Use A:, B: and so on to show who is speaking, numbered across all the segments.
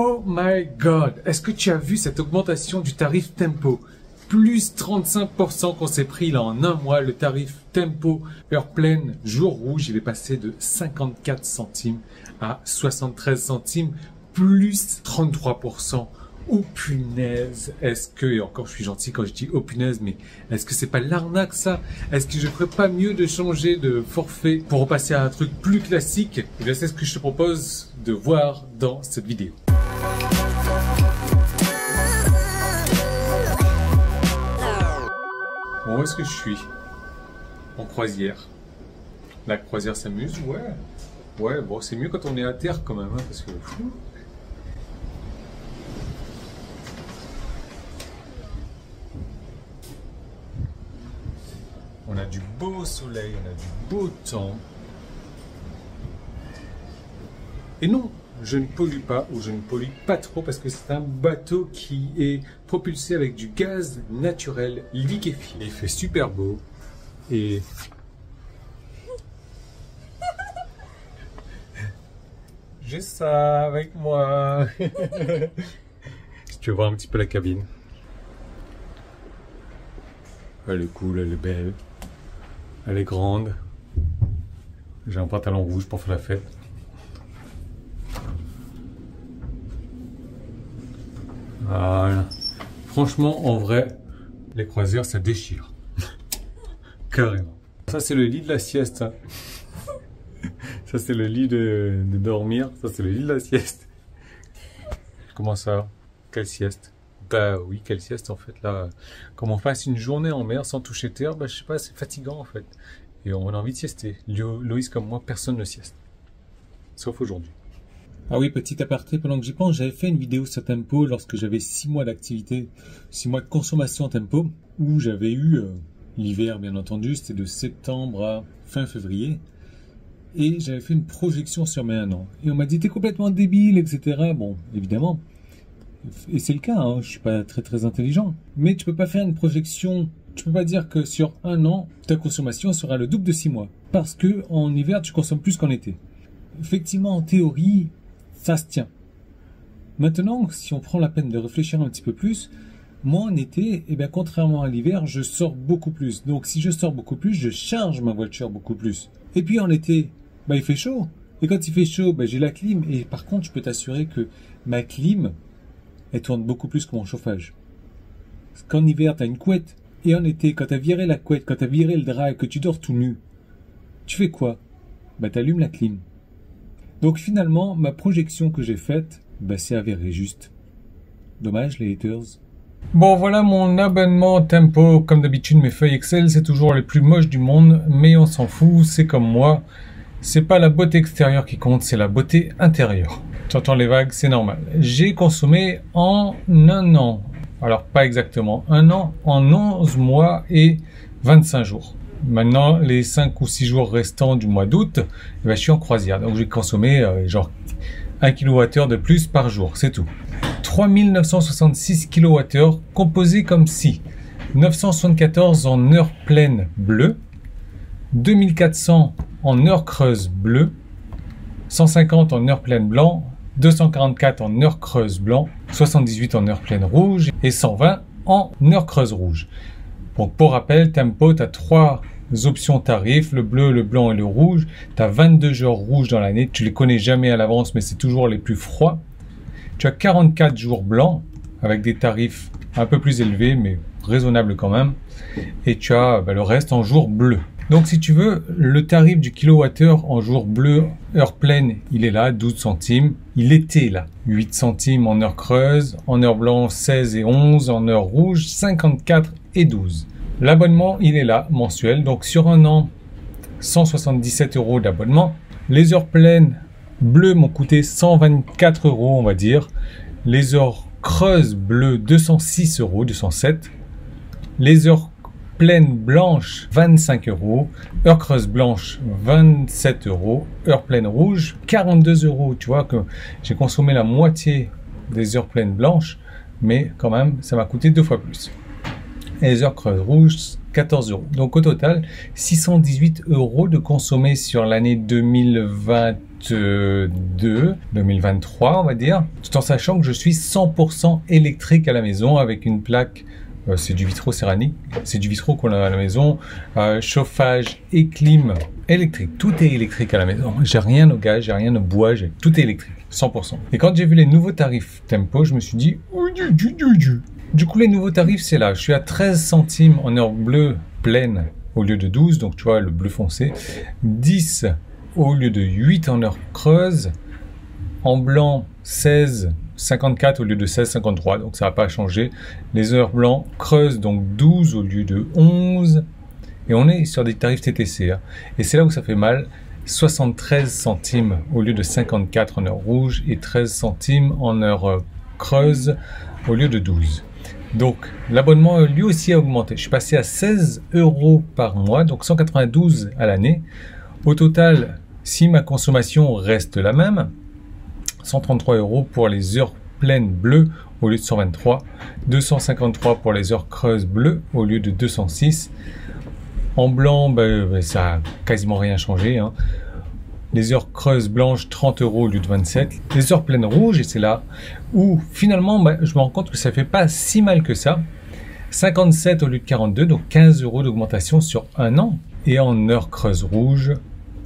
A: Oh my god, est-ce que tu as vu cette augmentation du tarif Tempo? Plus 35% qu'on s'est pris là en un mois. Le tarif Tempo heure pleine jour rouge, il est passé de 54 centimes à 73 centimes, plus 33%. Oh punaise, est-ce que, et encore je suis gentil quand je dis oh punaise, mais est-ce que c'est pas l'arnaque ça? Est-ce que je ferais pas mieux de changer de forfait pour repasser à un truc plus classique? Et bien c'est ce que je te propose de voir dans cette vidéo. Bon, où est-ce que je suis? En croisière. La croisière s'amuse, ouais. Ouais, bon c'est mieux quand on est à terre quand même, hein, parce que... On a du beau soleil, on a du beau temps. Et non, je ne pollue pas ou je ne pollue pas trop parce que c'est un bateau qui est propulsé avec du gaz naturel liquéfié. Il fait super beau et... J'ai ça avec moi. Si tu veux voir un petit peu la cabine. Elle est cool, elle est belle. Elle est grande. J'ai un pantalon rouge pour faire la fête. Voilà. Franchement, en vrai, les croisières, ça déchire. Carrément. Ça, c'est le lit de la sieste. Hein. Ça, c'est le lit de dormir. Ça, c'est le lit de la sieste. Comment ça? Quelle sieste? Bah oui, quelle sieste en fait là. Comme on passe une journée en mer sans toucher terre, bah je sais pas, c'est fatigant en fait. Et on a envie de siester. Loïs comme moi, personne ne sieste. Sauf aujourd'hui. Ah oui, petit aparté, pendant que j'y pense, j'avais fait une vidéo sur Tempo lorsque j'avais 6 mois d'activité, 6 mois de consommation Tempo, où j'avais eu l'hiver bien entendu, c'était de septembre à fin février. Et j'avais fait une projection sur mes 1 an. Et on m'a dit, t'es complètement débile, etc. Bon, évidemment. Et c'est le cas, hein, je suis pas très intelligent. Mais tu peux pas faire une projection, tu peux pas dire que sur 1 an, ta consommation sera le double de 6 mois. Parce que en hiver, tu consommes plus qu'en été. Effectivement, en théorie, ça se tient. Maintenant, si on prend la peine de réfléchir un petit peu plus, moi en été, eh bien, contrairement à l'hiver, je sors beaucoup plus. Donc si je sors beaucoup plus, je charge ma voiture beaucoup plus. Et puis en été, bah, il fait chaud. Et quand il fait chaud, bah, j'ai la clim. Et par contre, je peux t'assurer que ma clim, elle tourne beaucoup plus que mon chauffage. Parce qu'en hiver, tu as une couette. Et en été, quand tu as viré la couette, quand tu as viré le drap et que tu dors tout nu, tu fais quoi? Bah, tu allumes la clim. Donc finalement, ma projection que j'ai faite, bah, c'est avéré juste. Dommage les haters. Bon voilà mon abonnement Tempo. Comme d'habitude, mes feuilles Excel, c'est toujours les plus moches du monde. Mais on s'en fout, c'est comme moi. C'est pas la beauté extérieure qui compte, c'est la beauté intérieure. Tu entends les vagues, c'est normal. J'ai consommé en 1 an. Alors pas exactement 1 an, en 11 mois et 25 jours. Maintenant, les 5 ou 6 jours restants du mois d'août, eh ben, je suis en croisière. Donc j'ai consommé genre 1 kWh de plus par jour, c'est tout. 3966 kWh composés comme si 974 en heure pleine bleue, 2400 en heure creuse bleue, 150 en heure pleine blanc, 244 en heure creuse blanc, 78 en heure pleine rouge et 120 en heure creuse rouge. Donc pour rappel, Tempo, tu as 3 options tarifs, le bleu, le blanc et le rouge. Tu as 22 jours rouges dans l'année, tu les connais jamais à l'avance mais c'est toujours les plus froids. Tu as 44 jours blancs avec des tarifs un peu plus élevés mais raisonnables quand même. Et tu as le reste en jours bleus. Donc si tu veux, le tarif du kilowattheure en jour bleu, heure pleine, il est là, 12 centimes. Il était là, 8 centimes en heure creuse, en heure blanche 16 et 11, en heure rouge 54 et 12. L'abonnement, il est là, mensuel. Donc sur 1 an, 177 € d'abonnement. Les heures pleines bleues m'ont coûté 124 €, on va dire. Les heures creuses bleues, 206 €, 207. Les heures pleine blanche 25 €, heure creuse blanche 27 €, heure pleine rouge 42 €. Tu vois que j'ai consommé la moitié des heures pleines blanches, mais quand même ça m'a coûté 2 fois plus. Et les heures creuses rouges 14 €. Donc au total 618 € de consommé sur l'année 2021 2023, on va dire, tout en sachant que je suis 100% électrique à la maison avec une plaque, c'est du vitro céramique, c'est du vitro qu'on a à la maison, chauffage et clim électrique, tout est électrique à la maison, j'ai rien au gaz, j'ai rien au bois, tout est électrique, 100%. Et quand j'ai vu les nouveaux tarifs Tempo, je me suis dit, du coup les nouveaux tarifs c'est là, je suis à 13 centimes en heure bleue pleine au lieu de 12, donc tu vois le bleu foncé, 10 au lieu de 8 en heure creuse, en blanc 16,54 au lieu de 16,53, donc ça n'a pas changé. Les heures blancs creuses donc 12 au lieu de 11, et on est sur des tarifs TTC, hein. Et c'est là où ça fait mal, 73 centimes au lieu de 54 en heure rouge, et 13 centimes en heure creuse au lieu de 12. Donc l'abonnement lui aussi a augmenté, je suis passé à 16 € par mois, donc 192 à l'année. Au total, si ma consommation reste la même, 133 € pour les heures pleines bleues au lieu de 123, 253 pour les heures creuses bleues au lieu de 206. En blanc, ça n'a quasiment rien changé, hein. Les heures creuses blanches, 30 € au lieu de 27. Les heures pleines rouges, et c'est là où finalement je me rends compte que ça fait pas si mal que ça. 57 au lieu de 42, donc 15 € d'augmentation sur un an. Et en heures creuses rouges,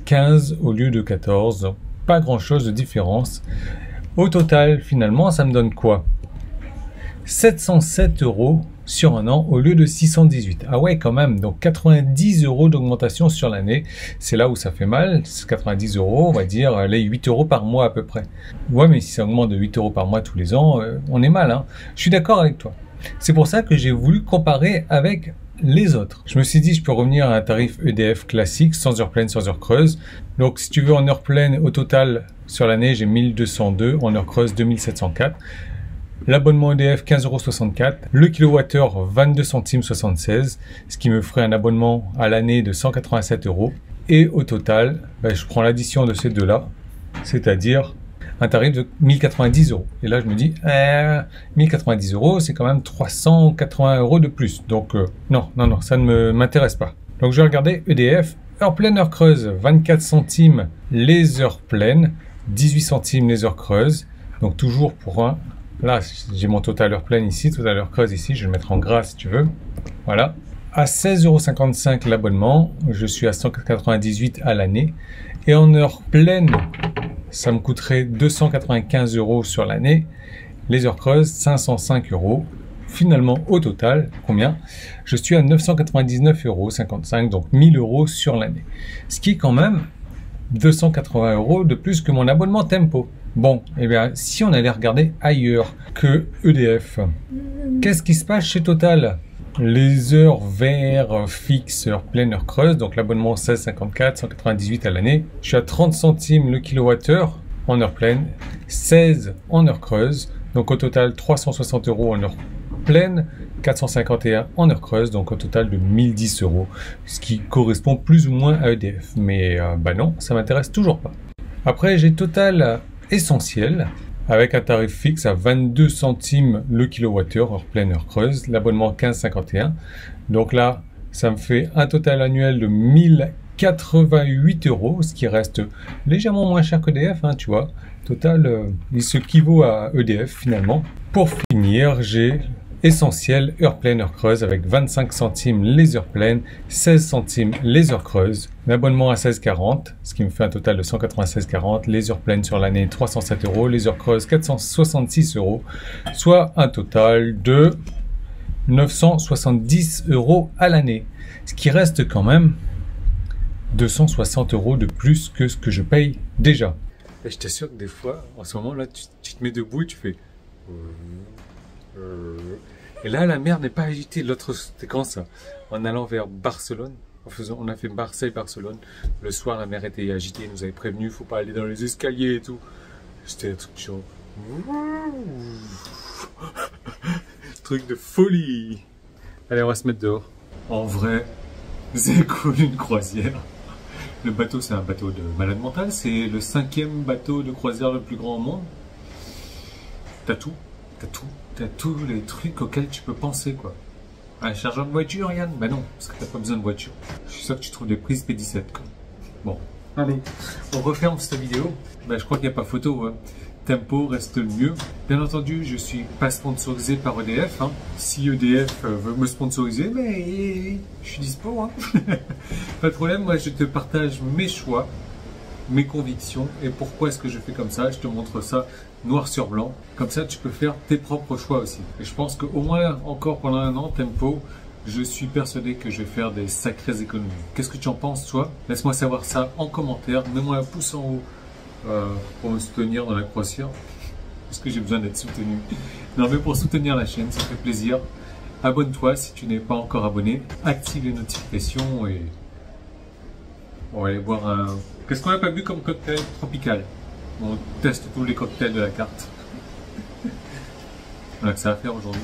A: 15 au lieu de 14, donc pas grand chose de différence. Au total, finalement, ça me donne quoi? 707 € sur un an au lieu de 618. Ah ouais, quand même, donc 90 € d'augmentation sur l'année. C'est là où ça fait mal, 90 €, on va dire les 8 € par mois à peu près. Ouais, mais si ça augmente de 8 € par mois tous les ans, on est mal, hein. Je suis d'accord avec toi. C'est pour ça que j'ai voulu comparer avec les autres. Je me suis dit, je peux revenir à un tarif EDF classique, sans heure pleine, sans heure creuse. Donc, si tu veux, en heure pleine, au total, sur l'année, j'ai 1202, en heure creuse, 2704. L'abonnement EDF, 15,64 €. Le kilowattheure, 22 centimes 76, ce qui me ferait un abonnement à l'année de 187 €. Et au total, je prends l'addition de ces deux-là, c'est-à-dire un tarif de 1090 €. Et là, je me dis, 1090 €, c'est quand même 380 € de plus. Donc, non, ça ne m'intéresse pas. Donc, je vais regarder EDF, heure pleine, heure creuse, 24 centimes les heures pleines, 18 centimes les heures creuses. Donc, toujours pour un... Là, j'ai mon total heure pleine ici, total heure creuse ici. Je vais le mettre en gras si tu veux. Voilà. À 16,55 € l'abonnement, je suis à 198 € à l'année. Et en heure pleine, ça me coûterait 295 € sur l'année. Les heures creuses, 505 €. Finalement, au total, combien? Je suis à 999,55 €, donc 1000 € sur l'année. Ce qui est quand même 280 € de plus que mon abonnement Tempo. Bon, eh bien, si on allait regarder ailleurs que EDF, qu'est-ce qui se passe chez Total? Les heures verts fixes, heure pleine, heure creuse, donc l'abonnement 16,54, 198 à l'année. Je suis à 30 centimes le kilowattheure en heure pleine, 16 en heure creuse, donc au total 360 € en heure pleine, 451 en heure creuse, donc au total de 1010 €, ce qui correspond plus ou moins à EDF. Mais non, ça m'intéresse toujours pas. Après, j'ai Total Essentiel, avec un tarif fixe à 22 centimes le kilowattheure, heure pleine, heure creuse, l'abonnement 15,51. Donc là, ça me fait un total annuel de 1088 €, ce qui reste légèrement moins cher qu'EDF, hein, tu vois. Total, il se équivaut à EDF finalement. Pour finir, j'ai Essentiel, heure pleine, heure creuse, avec 25 centimes les heures pleines, 16 centimes les heures creuses. L'abonnement à 16,40, ce qui me fait un total de 196,40. Les heures pleines sur l'année, 307 €. Les heures creuses, 466 €. Soit un total de 970 € à l'année. Ce qui reste quand même 260 € de plus que ce que je paye déjà. Et je t'assure que des fois, en ce moment là, tu te mets debout et tu fais... Et là, la mer n'est pas agitée. L'autre, c'était quand ça? En allant vers Barcelone. On a fait Marseille-Barcelone. Le soir, la mer était agitée. Ils nous avaient prévenu, faut pas aller dans les escaliers et tout. C'était un truc chaud. Truc de folie. Allez, on va se mettre dehors. En vrai, c'est cool une croisière. Le bateau, c'est un bateau de malade mental. C'est le 5e bateau de croisière le plus grand au monde. T'as tout. T'as tous les trucs auxquels tu peux penser, quoi. Un chargeur de voiture, Yann? Bah non, parce que t'as pas besoin de voiture. Je suis sûr que tu trouves des prises P17, quoi. Bon, Allez, on referme cette vidéo. Ben, je crois qu'il n'y a pas photo. Hein. Tempo reste le mieux. Bien entendu, je suis pas sponsorisé par EDF. Hein. Si EDF veut me sponsoriser, mais je suis dispo. Hein. Pas de problème, moi je te partage mes choix, mes convictions et pourquoi est-ce que je fais comme ça. Je te montre ça noir sur blanc. Comme ça, tu peux faire tes propres choix aussi. Et je pense qu'au moins encore pendant un an, Tempo, je suis persuadé que je vais faire des sacrées économies. Qu'est-ce que tu en penses, toi? Laisse-moi savoir ça en commentaire. Mets-moi un pouce en haut pour me soutenir dans la croisière. Parce que j'ai besoin d'être soutenu. Non, mais pour soutenir la chaîne, ça fait plaisir. Abonne-toi si tu n'es pas encore abonné. Active les notifications et on va aller boire un... Qu'est-ce qu'on n'a pas bu comme cocktail tropical? On teste tous les cocktails de la carte. On a que ça à faire aujourd'hui.